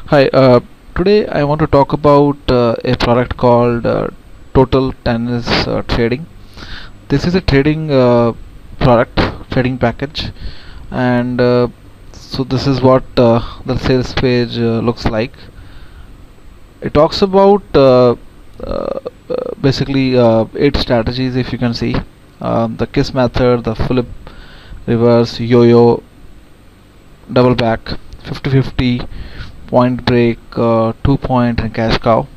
Hi, today I want to talk about a product called Total Tennis Trading. This is a trading product, trading package, and so this is what the sales page looks like. It talks about basically 8 strategies, if you can see. The kiss method, the flip, reverse, yo-yo, double back, 50-50, point break, 2 point, and cash cow.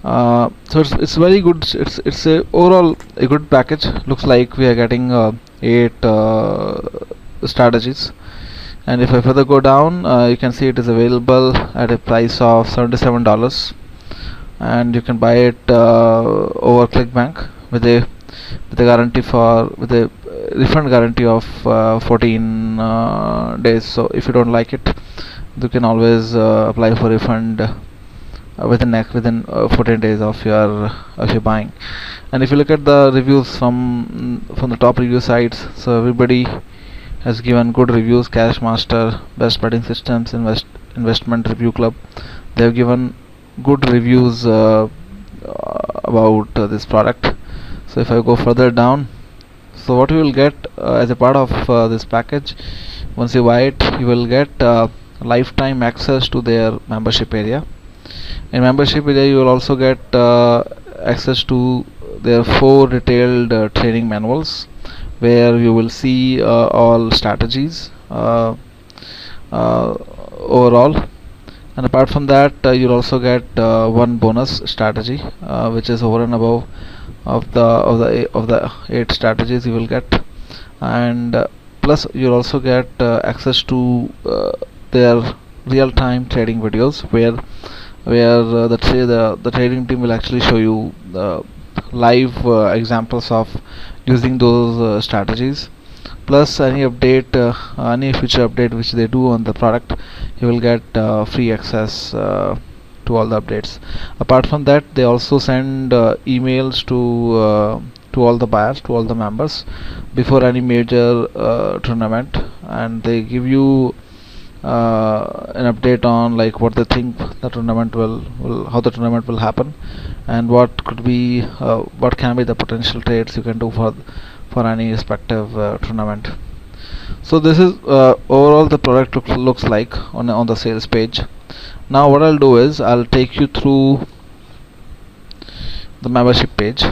So it's very good. It's a overall a good package. Looks like we are getting 8 strategies. And if I further go down, you can see it is available at a price of $77, and you can buy it over ClickBank with a guarantee with a refund guarantee of 14 days. So if you don't like it, you can always apply for refund within 14 days of your buying. And if you look at the reviews from the top review sites, so everybody has given good reviews. Cashmaster, Best Betting Systems, Investment Review Club, they have given good reviews about this product. So if I go further down, so what you will get as a part of this package, once you buy it, you will get lifetime access to their membership area. In membership area, you will also get access to their 4 detailed training manuals, where you will see all strategies overall. And apart from that, you'll also get one bonus strategy, which is over and above of the 8 strategies you will get. And plus you'll also get access to their real-time trading videos, where the trading team will actually show you live examples of using those strategies. Plus any future update which they do on the product, you will get free access to all the updates. Apart from that, they also send emails to all the buyers, to all the members, before any major tournament, and they give you an update on like what they think the tournament will how the tournament will happen, and what can be the potential trades you can do for any respective tournament. So this is overall the product looks like on the sales page. Now what I'll do is I'll take you through the membership page.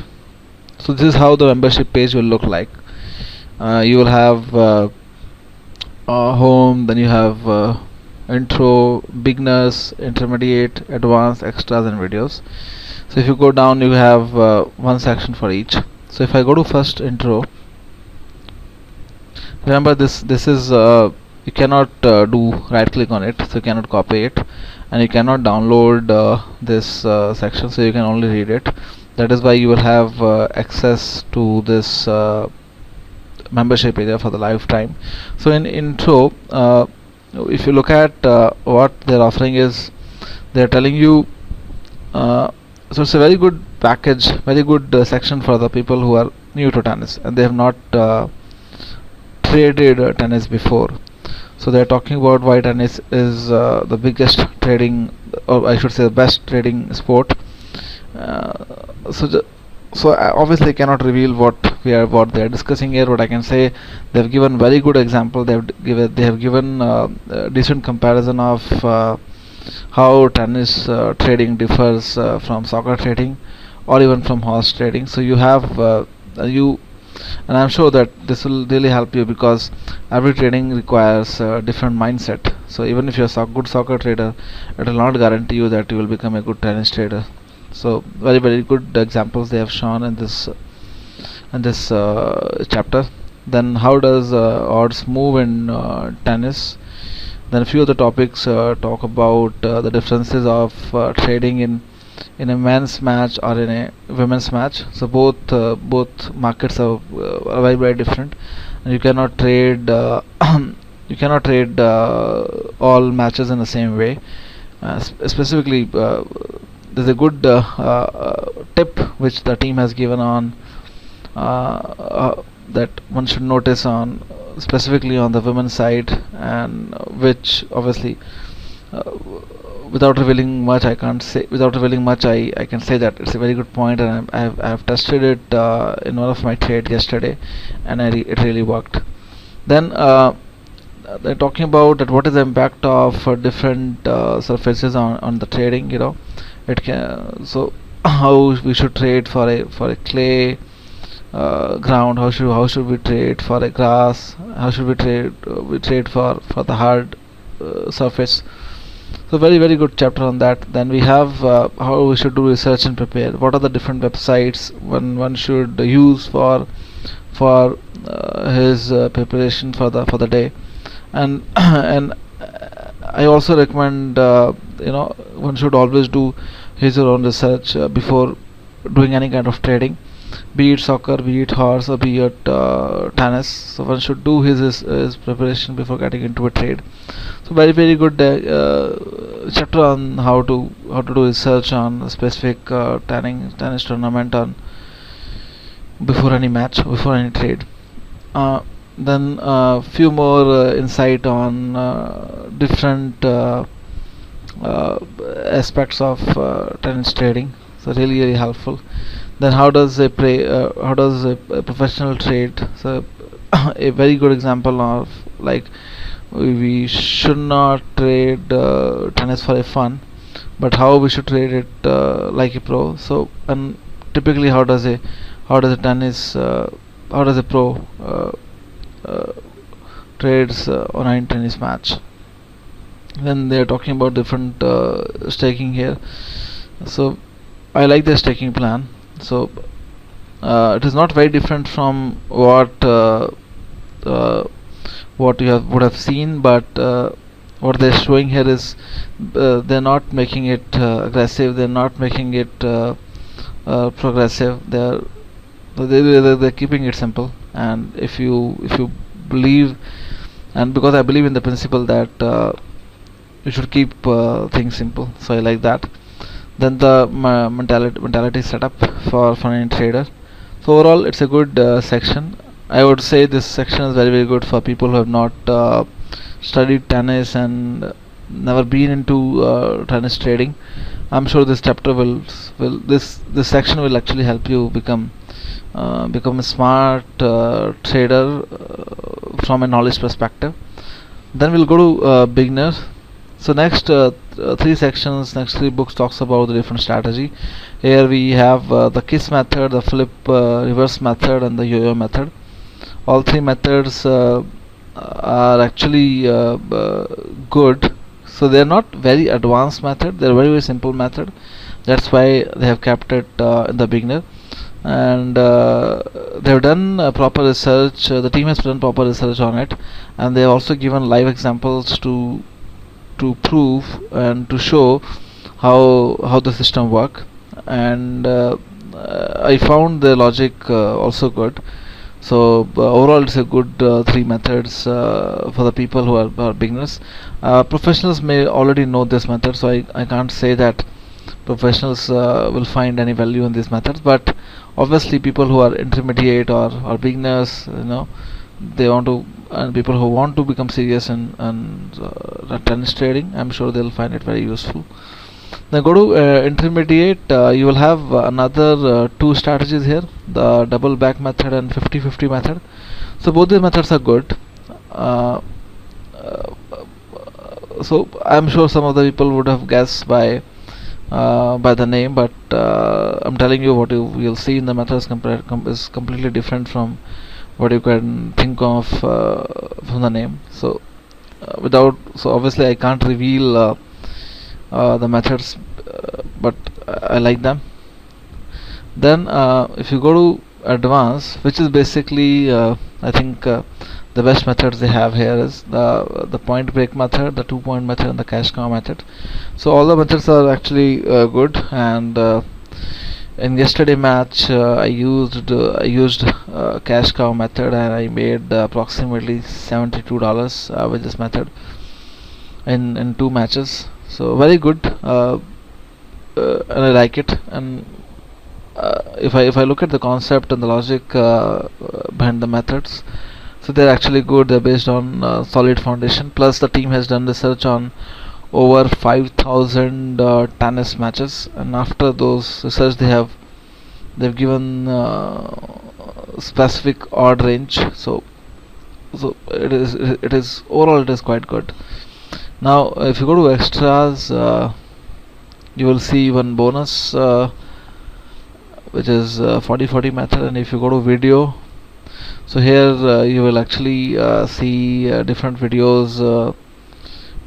So this is how the membership page will look like. You will have home, then you have intro, beginners, intermediate, advanced, extras, and videos. So if you go down, you have one section for each. So if I go to first intro, remember this is you cannot do right click on it, so you cannot copy it, and you cannot download this section, so you can only read it. That is why you will have access to this membership area for the lifetime. So in intro, if you look at what they're offering is, they're telling you so it's a very good package, very good section for the people who are new to tennis and they have not traded tennis before. So they're talking about why tennis is the biggest trading, or I should say the best trading sport. So I obviously cannot reveal what they are discussing here. What I can say, they've given very good example. They have given decent comparison of how tennis trading differs from soccer trading, or even from horse trading. So you have you and I'm sure that this will really help you, because every trading requires a different mindset. So even if you're a good soccer trader, it will not guarantee you that you will become a good tennis trader. So very good examples they have shown in this chapter. Then how does odds move in tennis? Then a few other topics talk about the differences of trading in a men's match or in a women's match. So both markets are very different, and you cannot trade you cannot trade all matches in the same way. Specifically, there's a good tip which the team has given on that one should notice on specifically on the women's side, and which obviously without revealing much, I can't say. Without revealing much, I can say that it's a very good point, and I've tested it in one of my trade yesterday, and it really worked. Then they're talking about that what is the impact of different surfaces on the trading. It can so how we should trade for a clay ground. How should we trade for a grass? How should we trade for the hard surface? So very good chapter on that. Then we have how we should do research and prepare. What are the different websites one should use for his preparation for the day. And and I also recommend one should always do his or own research before doing any kind of trading, be it soccer, be it horse, or be it tennis. So one should do his preparation before getting into a trade. So very good chapter on how to do research on a specific tennis tournament on before any match, before any trade. Then few more insight on different aspects of tennis trading. So really helpful. Then how does a professional trade? So a very good example of, like, we should not trade tennis for a fun, but how we should trade it like a pro. So, and typically how does a tennis how does a pro uh, trades online tennis match. Then they are talking about different staking here. So I like the staking plan. So it is not very different from uh, what you would have seen, but what they're showing here is they're not making it aggressive. They're not making it progressive. They're keeping it simple. And if you believe, and because I believe in the principle that you should keep things simple, so I like that. Then the mentality setup for any trader. So overall, it's a good section. I would say this section is very good for people who have not studied tennis and never been into tennis trading. I'm sure this chapter will this section will actually help you become a smart trader from a knowledge perspective. Then we'll go to beginners. So next three books talks about the different strategy. Here we have the kiss method, the flip reverse method, and the yo-yo method. All three methods are actually good. So they're not very advanced method. They're very simple method. That's why they have kept it in the beginner. And they've done proper research. The team has done proper research on it, and they have also given live examples to prove and to show how the system work. And I found the logic also good. So overall, it's a good three methods for the people who are beginners. Professionals may already know this method, so I can't say that professionals will find any value in these methods. But obviously, people who are intermediate or beginners, they want to, and people who want to become serious in tennis trading, I'm sure they'll find it very useful. Now go to intermediate. You will have another two strategies here: the double back method and 50-50 method. So both these methods are good. Uh, so I'm sure some of the people would have guessed by the name, but I'm telling you what you'll see in the methods is completely different from what you can think of from the name. So so obviously I can't reveal the methods, but I like them. Then if you go to advanced, which is basically I think the best methods they have here is the point break method, the 2 point method, and the cash cow method. So all the methods are actually good. And in yesterday match, I used cash cow method, and I made approximately $72 with this method in two matches. So very good, and I like it. And if I look at the concept and the logic behind the methods, so they're actually good. They're based on solid foundation. Plus, the team has done research on over 5,000 tennis matches, and after those research they've given specific odd range. So it is overall it is quite good. Now if you go to extras, you will see one bonus, which is 40/40 method. And if you go to video, so here you will actually see different videos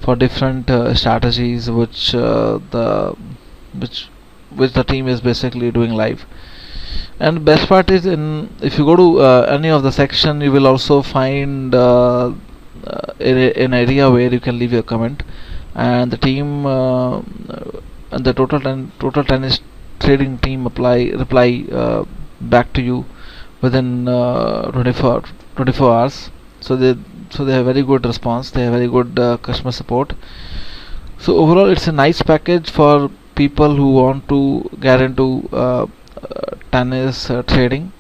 for different strategies which which the team is basically doing live. And best part is, in if you go to any of the section, you will also find an area where you can leave your comment, and the team and the total tennis trading team reply back to you within 24 hours. So they have very good response, they have very good customer support. So overall it's a nice package for people who want to get into tennis trading.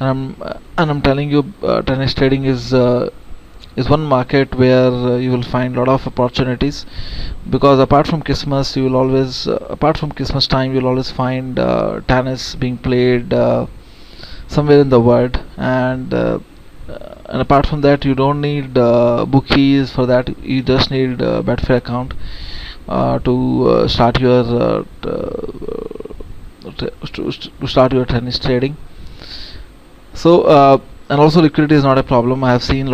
And I'm telling you, tennis trading is one market where you will find a lot of opportunities, because apart from Christmas time, you'll always find tennis being played somewhere in the world. And apart from that, you don't need bookies for that. You just need a Betfair account to start your to start your tennis trading. So and also liquidity is not a problem. I've seen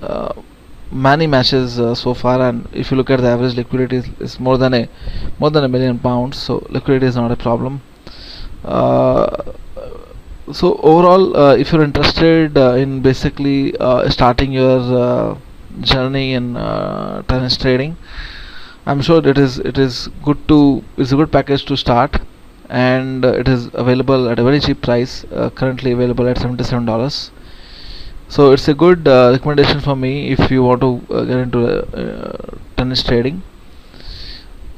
uh, many matches so far, and if you look at the average liquidity is more than £1 million. So liquidity is not a problem. uh, so overall, if you're interested in basically starting your journey in tennis trading, I'm sure it's a good package to start. And it is available at a very cheap price, currently available at $77. So it's a good recommendation for me if you want to get into tennis trading.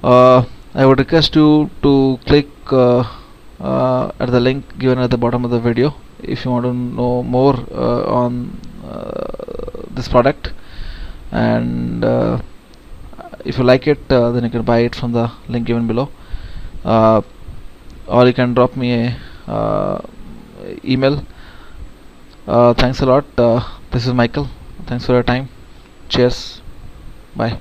I would request you to click at the link given at the bottom of the video if you want to know more on this product. And if you like it, then you can buy it from the link given below, or you can drop me a email. Thanks a lot. This is Michael. Thanks for your time. Cheers. Bye.